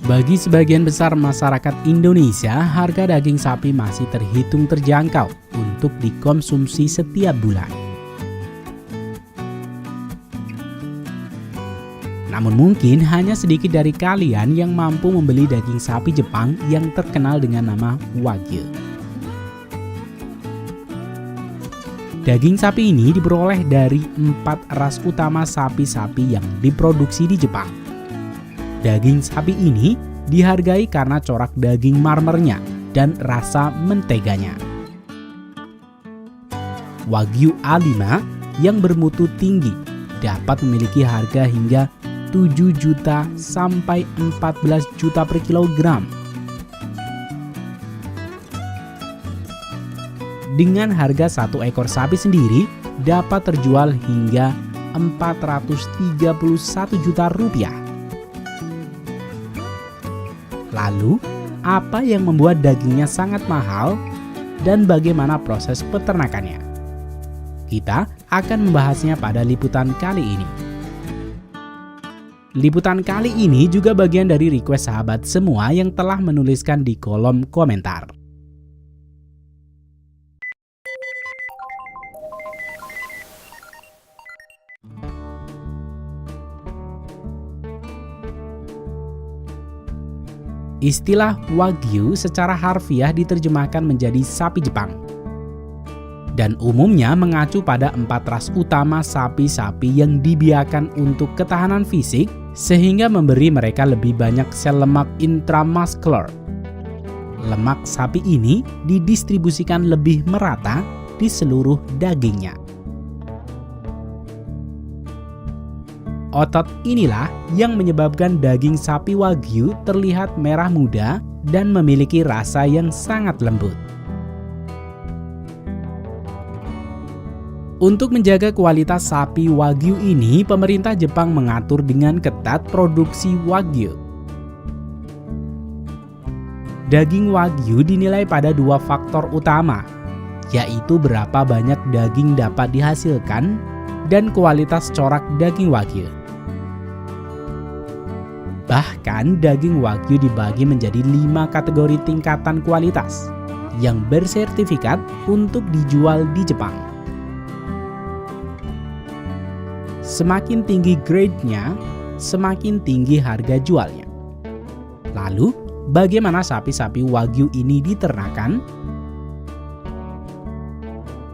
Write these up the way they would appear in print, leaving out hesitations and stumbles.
Bagi sebagian besar masyarakat Indonesia, harga daging sapi masih terhitung terjangkau untuk dikonsumsi setiap bulan. Namun mungkin hanya sedikit dari kalian yang mampu membeli daging sapi Jepang yang terkenal dengan nama Wagyu. Daging sapi ini diperoleh dari 4 ras utama sapi-sapi yang diproduksi di Jepang. Daging sapi ini dihargai karena corak daging marmernya dan rasa menteganya. Wagyu A5 yang bermutu tinggi dapat memiliki harga hingga 7 juta sampai 14 juta per kilogram. Dengan harga satu ekor sapi sendiri dapat terjual hingga 431 juta rupiah. Lalu, apa yang membuat dagingnya sangat mahal dan bagaimana proses peternakannya? Kita akan membahasnya pada liputan kali ini. Liputan kali ini juga bagian dari request sahabat semua yang telah menuliskan di kolom komentar. Istilah Wagyu secara harfiah diterjemahkan menjadi sapi Jepang. Dan umumnya mengacu pada 4 ras utama sapi-sapi yang dibiarkan untuk ketahanan fisik sehingga memberi mereka lebih banyak sel lemak intramuscular. Lemak sapi ini didistribusikan lebih merata di seluruh dagingnya. Otot inilah yang menyebabkan daging sapi Wagyu terlihat merah muda dan memiliki rasa yang sangat lembut. Untuk menjaga kualitas sapi Wagyu ini, pemerintah Jepang mengatur dengan ketat produksi Wagyu. Daging Wagyu dinilai pada 2 faktor utama, yaitu berapa banyak daging dapat dihasilkan dan kualitas corak daging Wagyu. Bahkan daging Wagyu dibagi menjadi 5 kategori tingkatan kualitas yang bersertifikat untuk dijual di Jepang. Semakin tinggi grade-nya, semakin tinggi harga jualnya. Lalu, bagaimana sapi-sapi Wagyu ini diternakan?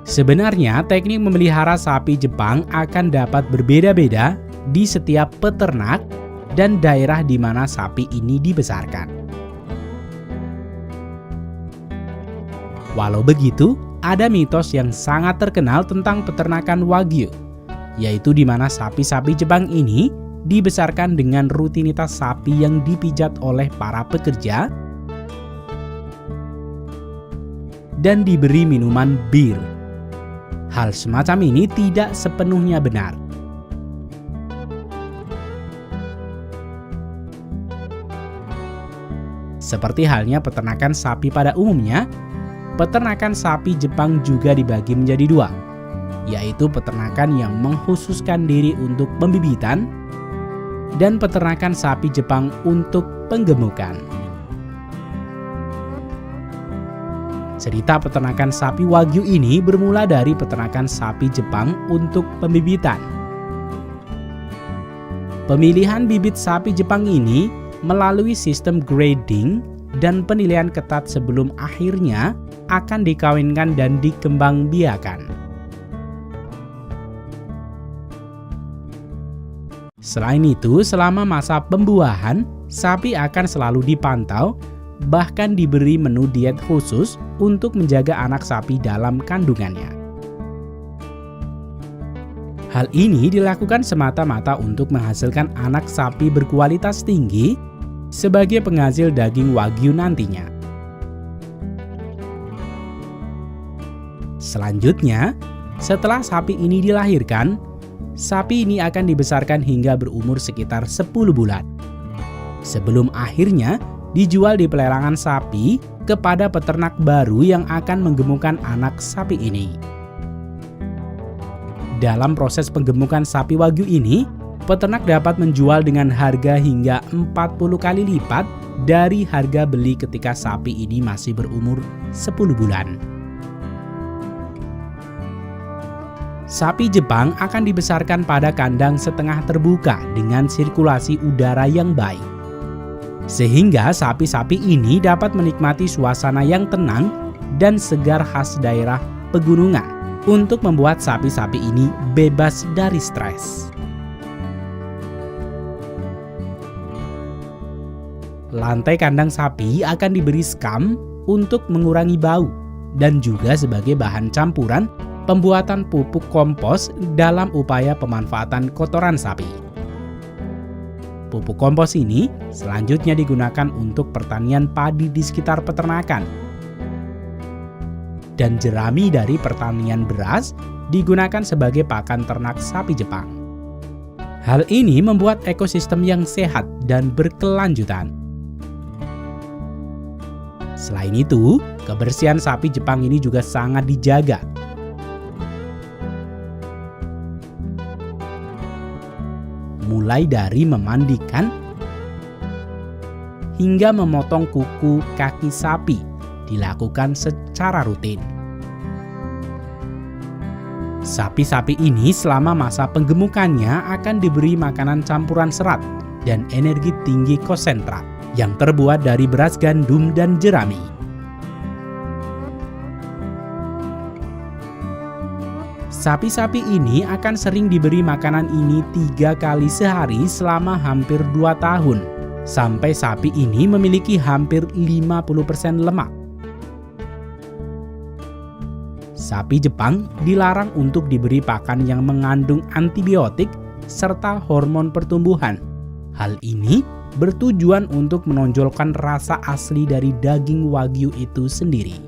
Sebenarnya, teknik memelihara sapi Jepang akan dapat berbeda-beda di setiap peternak dan daerah di mana sapi ini dibesarkan. Walau begitu, ada mitos yang sangat terkenal tentang peternakan Wagyu, yaitu di mana sapi-sapi Jepang ini dibesarkan dengan rutinitas sapi yang dipijat oleh para pekerja dan diberi minuman bir. Hal semacam ini tidak sepenuhnya benar. Seperti halnya peternakan sapi pada umumnya, peternakan sapi Jepang juga dibagi menjadi 2, yaitu peternakan yang mengkhususkan diri untuk pembibitan dan peternakan sapi Jepang untuk penggemukan. Cerita peternakan sapi Wagyu ini bermula dari peternakan sapi Jepang untuk pembibitan. Pemilihan bibit sapi Jepang ini melalui sistem grading dan penilaian ketat sebelum akhirnya akan dikawinkan dan dikembangbiakan. Selain itu, selama masa pembuahan, sapi akan selalu dipantau, bahkan diberi menu diet khusus untuk menjaga anak sapi dalam kandungannya. Hal ini dilakukan semata-mata untuk menghasilkan anak sapi berkualitas tinggi sebagai penghasil daging Wagyu nantinya. Selanjutnya, setelah sapi ini dilahirkan, sapi ini akan dibesarkan hingga berumur sekitar 10 bulan. Sebelum akhirnya dijual di pelelangan sapi kepada peternak baru yang akan menggemukkan anak sapi ini. Dalam proses penggemukan sapi Wagyu ini, peternak dapat menjual dengan harga hingga 40 kali lipat dari harga beli ketika sapi ini masih berumur 10 bulan. Sapi Jepang akan dibesarkan pada kandang setengah terbuka dengan sirkulasi udara yang baik. Sehingga sapi-sapi ini dapat menikmati suasana yang tenang dan segar khas daerah pegunungan untuk membuat sapi-sapi ini bebas dari stres. Lantai kandang sapi akan diberi skam untuk mengurangi bau dan juga sebagai bahan campuran pembuatan pupuk kompos dalam upaya pemanfaatan kotoran sapi. Pupuk kompos ini selanjutnya digunakan untuk pertanian padi di sekitar peternakan. Dan jerami dari pertanian beras digunakan sebagai pakan ternak sapi Jepang. Hal ini membuat ekosistem yang sehat dan berkelanjutan. Selain itu, kebersihan sapi Jepang ini juga sangat dijaga. Mulai dari memandikan hingga memotong kuku kaki sapi dilakukan secara rutin. Sapi-sapi ini selama masa penggemukannya akan diberi makanan campuran serat dan energi tinggi konsentrat yang terbuat dari beras gandum dan jerami. Sapi-sapi ini akan sering diberi makanan ini 3 kali sehari selama hampir 2 tahun, sampai sapi ini memiliki hampir 50% lemak. Sapi Jepang dilarang untuk diberi pakan yang mengandung antibiotik serta hormon pertumbuhan. Hal ini bertujuan untuk menonjolkan rasa asli dari daging wagyu itu sendiri.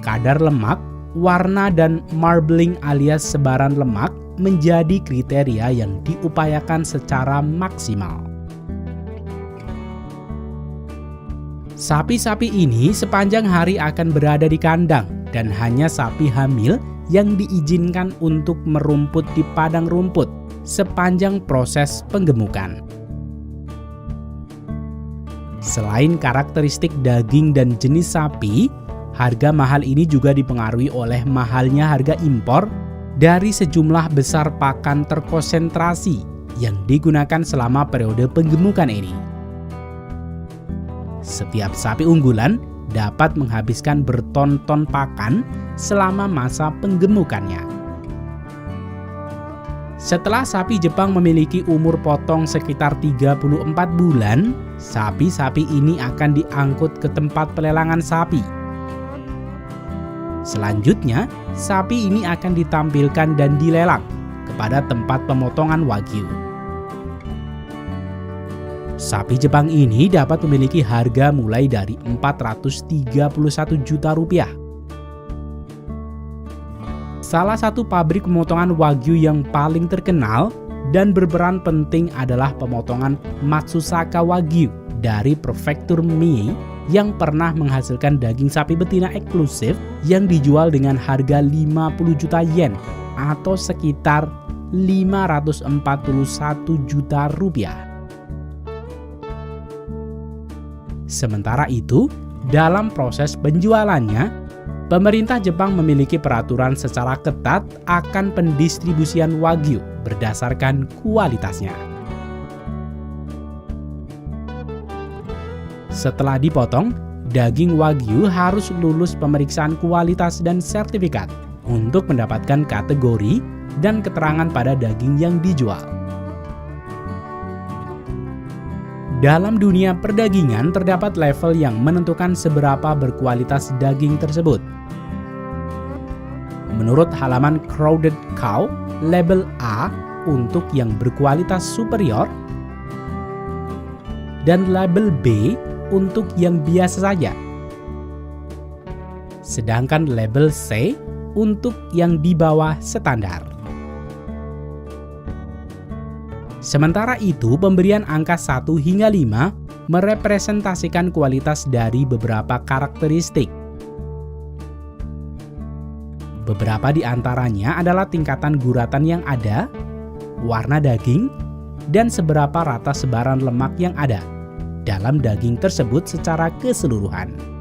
Kadar lemak, warna, dan marbling alias sebaran lemak menjadi kriteria yang diupayakan secara maksimal. Sapi-sapi ini sepanjang hari akan berada di kandang dan hanya sapi hamil yang diizinkan untuk merumput di padang rumput sepanjang proses penggemukan. Selain karakteristik daging dan jenis sapi, harga mahal ini juga dipengaruhi oleh mahalnya harga impor dari sejumlah besar pakan terkonsentrasi yang digunakan selama periode penggemukan ini. Setiap sapi unggulan dapat menghabiskan berton-ton pakan selama masa penggemukannya. Setelah sapi Jepang memiliki umur potong sekitar 34 bulan, sapi-sapi ini akan diangkut ke tempat pelelangan sapi. Selanjutnya, sapi ini akan ditampilkan dan dilelang kepada tempat pemotongan wagyu. Sapi Jepang ini dapat memiliki harga mulai dari 431 juta rupiah. Salah satu pabrik pemotongan wagyu yang paling terkenal dan berperan penting adalah pemotongan Matsusaka Wagyu dari prefektur Mie yang pernah menghasilkan daging sapi betina eksklusif yang dijual dengan harga 50 juta yen atau sekitar 541 juta rupiah. Sementara itu, dalam proses penjualannya, pemerintah Jepang memiliki peraturan secara ketat akan pendistribusian wagyu berdasarkan kualitasnya. Setelah dipotong, daging wagyu harus lulus pemeriksaan kualitas dan sertifikat untuk mendapatkan kategori dan keterangan pada daging yang dijual. Dalam dunia perdagingan terdapat level yang menentukan seberapa berkualitas daging tersebut. Menurut halaman Crowded Cow, label A untuk yang berkualitas superior dan label B untuk yang biasa saja. Sedangkan label C untuk yang di bawah standar. Sementara itu, pemberian angka 1 hingga 5 merepresentasikan kualitas dari beberapa karakteristik. Beberapa di antaranya adalah tingkatan guratan yang ada, warna daging, dan seberapa rata sebaran lemak yang ada dalam daging tersebut secara keseluruhan.